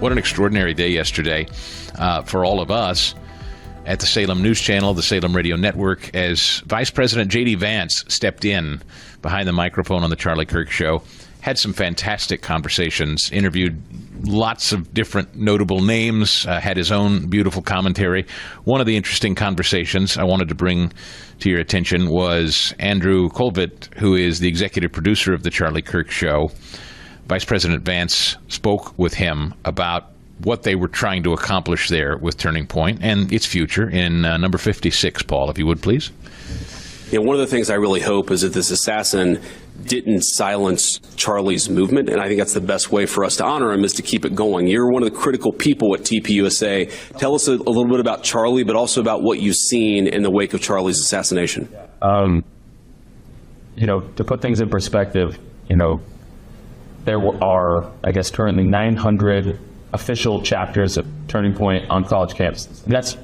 what an extraordinary day yesterday for all of us at the Salem News Channel, the Salem Radio Network, as Vice President J.D. Vance stepped in behind the microphone on the Charlie Kirk Show. Had some fantastic conversations, interviewed lots of different notable names, had his own beautiful commentary. One of the interesting conversations I wanted to bring to your attention was Andrew Colvett, who is the executive producer of the Charlie Kirk Show. Vice President Vance spoke with him about what they were trying to accomplish there with Turning Point and its future in number 56, Paul, if you would, please. Yeah, one of the things I really hope is that this assassin didn't silence Charlie's movement, and I think that's the best way for us to honor him is to keep it going. You're one of the critical people at TPUSA. Tell us a little bit about Charlie, but also about what you've seen in the wake of Charlie's assassination. To put things in perspective, there are, I guess, currently 900 official chapters of Turning Point on college campuses. And that's,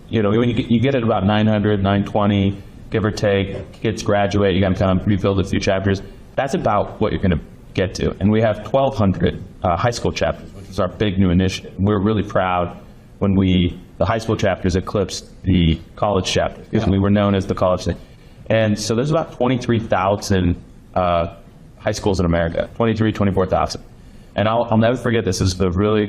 when you get it about 900, 920, give or take, kids graduate, you got to kind of rebuild a few chapters. That's about what you're going to get to. And we have 1,200 high school chapters, which is our big new initiative. We're really proud when the high school chapters eclipsed the college chapters, because we were known as the college thing. And so there's about 23,000 high schools in America, 24,000. And I'll never forget this. This is a really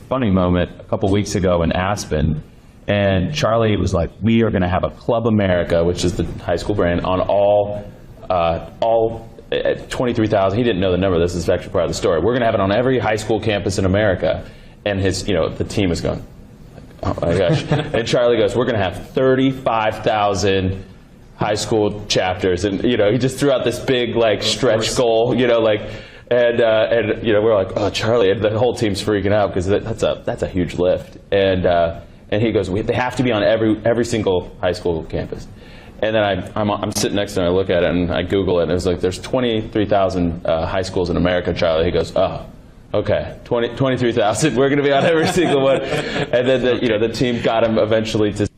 funny moment a couple weeks ago in Aspen. And Charlie was like, we are going to have a Club America, which is the high school brand, on all 23,000. He didn't know the number. This is actually part of the story. We're going to have it on every high school campus in America. And the team is going, oh my gosh. And Charlie goes, we're going to have 35,000 high school chapters. And, he just threw out this big, stretch goal, and we're like, oh, Charlie, and the whole team's freaking out because that's a huge lift. And he goes, they have to be on every single high school campus. And then I'm sitting next to him, I look at it, and I Google it, and it was like, there's 23,000 high schools in America, Charlie. He goes, oh, okay, 23,000, we're going to be on every single one. And then the team got him eventually to...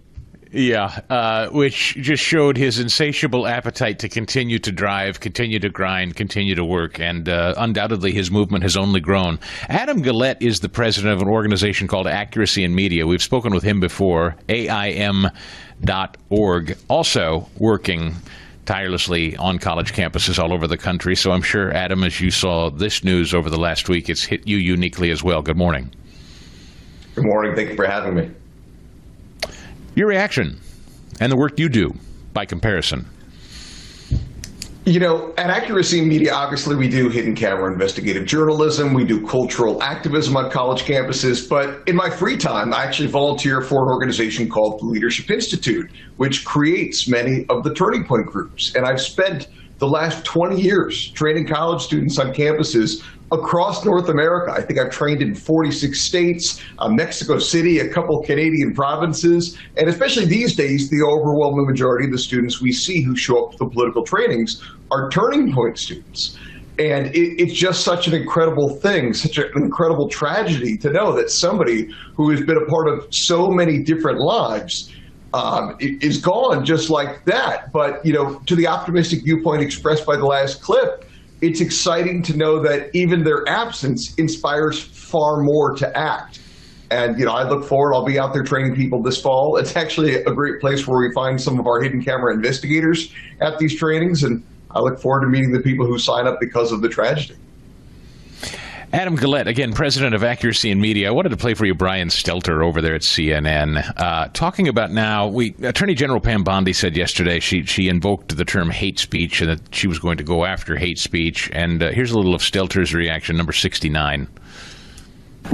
Yeah, which just showed his insatiable appetite to continue to drive, continue to grind, continue to work, and undoubtedly his movement has only grown. Adam Gillette is the president of an organization called Accuracy in Media. We've spoken with him before, AIM.org, also working tirelessly on college campuses all over the country. So I'm sure, Adam, as you saw this news over the last week, it's hit you uniquely as well. Good morning. Good morning. Thank you for having me. Your reaction and the work you do by comparison. At Accuracy Media, obviously we do hidden camera investigative journalism. We do cultural activism on college campuses. But in my free time, I actually volunteer for an organization called the Leadership Institute, which creates many of the Turning Point groups. And I've spent the last 20 years training college students on campuses across North America. I think I've trained in 46 states, Mexico City, a couple Canadian provinces, and especially these days, the overwhelming majority of the students we see who show up to the political trainings are Turning Point students. And it's just such an incredible thing, such an incredible tragedy to know that somebody who has been a part of so many different lives is gone just like that. But, to the optimistic viewpoint expressed by the last clip, it's exciting to know that even their absence inspires far more to act. And, I look forward, I'll be out there training people this fall. It's actually a great place where we find some of our hidden camera investigators at these trainings. And I look forward to meeting the people who sign up because of the tragedy. Adam Gillette, again, president of Accuracy in Media. I wanted to play for you Brian Stelter over there at CNN. Talking about now, Attorney General Pam Bondi said yesterday she invoked the term hate speech and that she was going to go after hate speech. And here's a little of Stelter's reaction, number 69.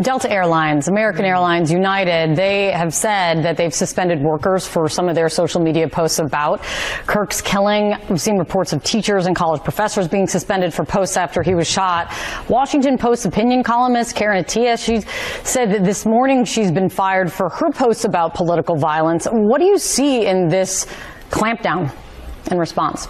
Delta Airlines, American Airlines, United, they have said that they've suspended workers for some of their social media posts about Kirk's killing. We've seen reports of teachers and college professors being suspended for posts after he was shot. Washington Post opinion columnist Karen Attiah, she said that this morning she's been fired for her posts about political violence. What do you see in this clampdown in response?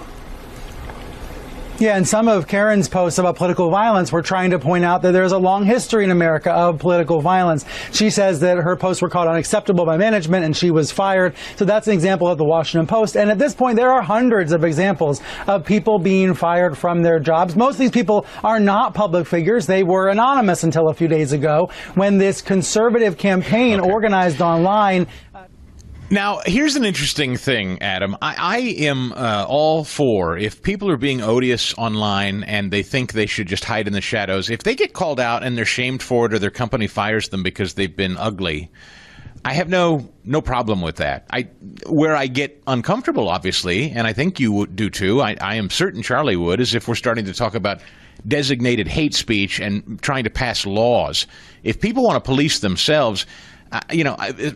Yeah, and some of Karen's posts about political violence were trying to point out that there's a long history in America of political violence. She says that her posts were called unacceptable by management and she was fired. So that's an example of the Washington Post. And at this point, there are hundreds of examples of people being fired from their jobs. Most of these people are not public figures. They were anonymous until a few days ago when this conservative campaign organized online. Now, here's an interesting thing, Adam. I am all for, if people are being odious online and they think they should just hide in the shadows, if they get called out and they're shamed for it or their company fires them because they've been ugly, I have no problem with that. Where I get uncomfortable, obviously, and I think you would do too, I am certain Charlie would, is if we're starting to talk about designated hate speech and trying to pass laws. If people want to police themselves,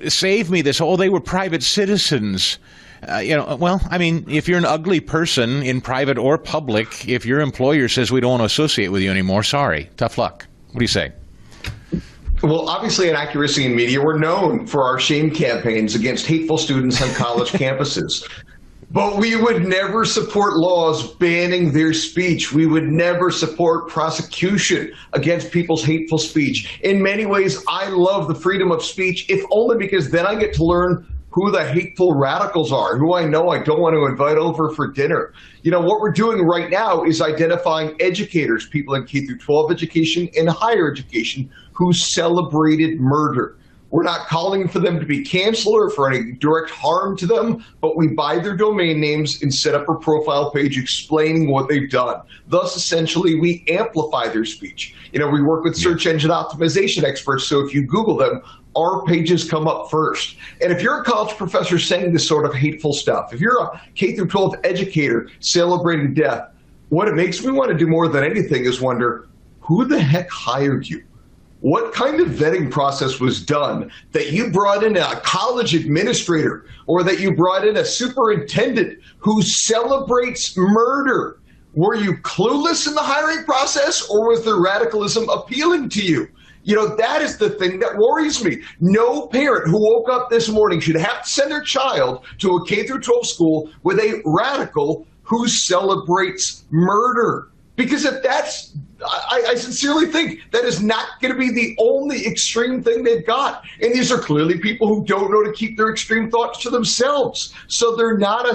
save me this whole, they were private citizens. Well, I mean, if you're an ugly person in private or public, if your employer says we don't want to associate with you anymore, sorry, tough luck. What do you say? Well, obviously, Inaccuracy in Media, we're known for our shame campaigns against hateful students on college campuses. But we would never support laws banning their speech. We would never support prosecution against people's hateful speech. In many ways, I love the freedom of speech, if only because then I get to learn who the hateful radicals are, who I know I don't want to invite over for dinner. What we're doing right now is identifying educators, people in K-12 education and higher education, who celebrated murder. We're not calling for them to be canceled or for any direct harm to them, but we buy their domain names and set up a profile page explaining what they've done. Thus, essentially, we amplify their speech. We work with search engine optimization experts, so if you Google them, our pages come up first. And if you're a college professor saying this sort of hateful stuff, if you're a K-12 educator celebrating death, what it makes me want to do more than anything is wonder, who the heck hired you? What kind of vetting process was done that you brought in a college administrator or that you brought in a superintendent who celebrates murder? Were you clueless in the hiring process, or was their radicalism appealing to you? That is the thing that worries me. No parent who woke up this morning should have to send their child to a K-12 school with a radical who celebrates murder. Because if that's, I sincerely think that is not going to be the only extreme thing they've got. And these are clearly people who don't know to keep their extreme thoughts to themselves. So they're not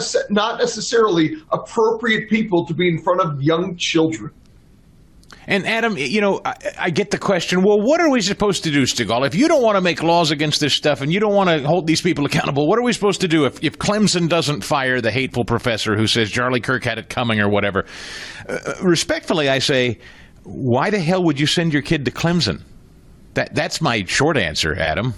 necessarily appropriate people to be in front of young children. And Adam, I get the question, well, what are we supposed to do, Stigall? If you don't want to make laws against this stuff and you don't want to hold these people accountable, what are we supposed to do if Clemson doesn't fire the hateful professor who says Charlie Kirk had it coming or whatever? Respectfully, I say, why the hell would you send your kid to Clemson? That's my short answer, Adam.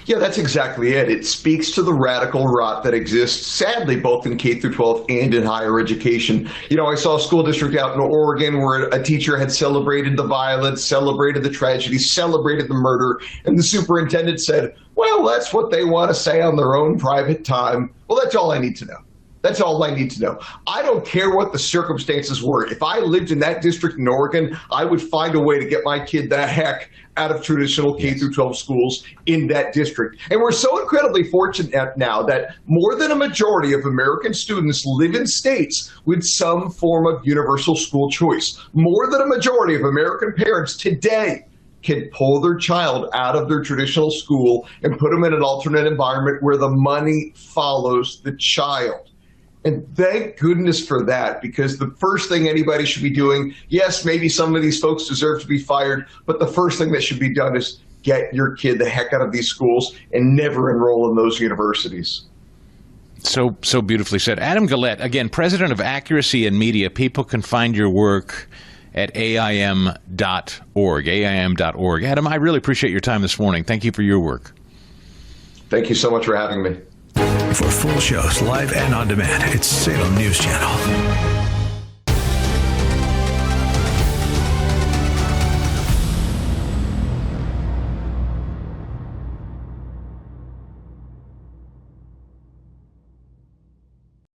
Yeah, that's exactly it. It speaks to the radical rot that exists, sadly, both in K-12 and in higher education. I saw a school district out in Oregon where a teacher had celebrated the violence, celebrated the tragedy, celebrated the murder, and the superintendent said, well, that's what they want to say on their own private time. Well, that's all I need to know. That's all I need to know. I don't care what the circumstances were. If I lived in that district in Oregon, I would find a way to get my kid the heck out of traditional K-12 schools in that district. And we're so incredibly fortunate now that more than a majority of American students live in states with some form of universal school choice. More than a majority of American parents today can pull their child out of their traditional school and put them in an alternate environment where the money follows the child. And thank goodness for that, because the first thing anybody should be doing, yes, maybe some of these folks deserve to be fired, but the first thing that should be done is get your kid the heck out of these schools and never enroll in those universities. So beautifully said. Adam Gillette, again, president of Accuracy in Media. People can find your work at aim.org, aim.org. Adam, I really appreciate your time this morning. Thank you for your work. Thank you so much for having me. For full shows, live and on demand, it's Salem News Channel.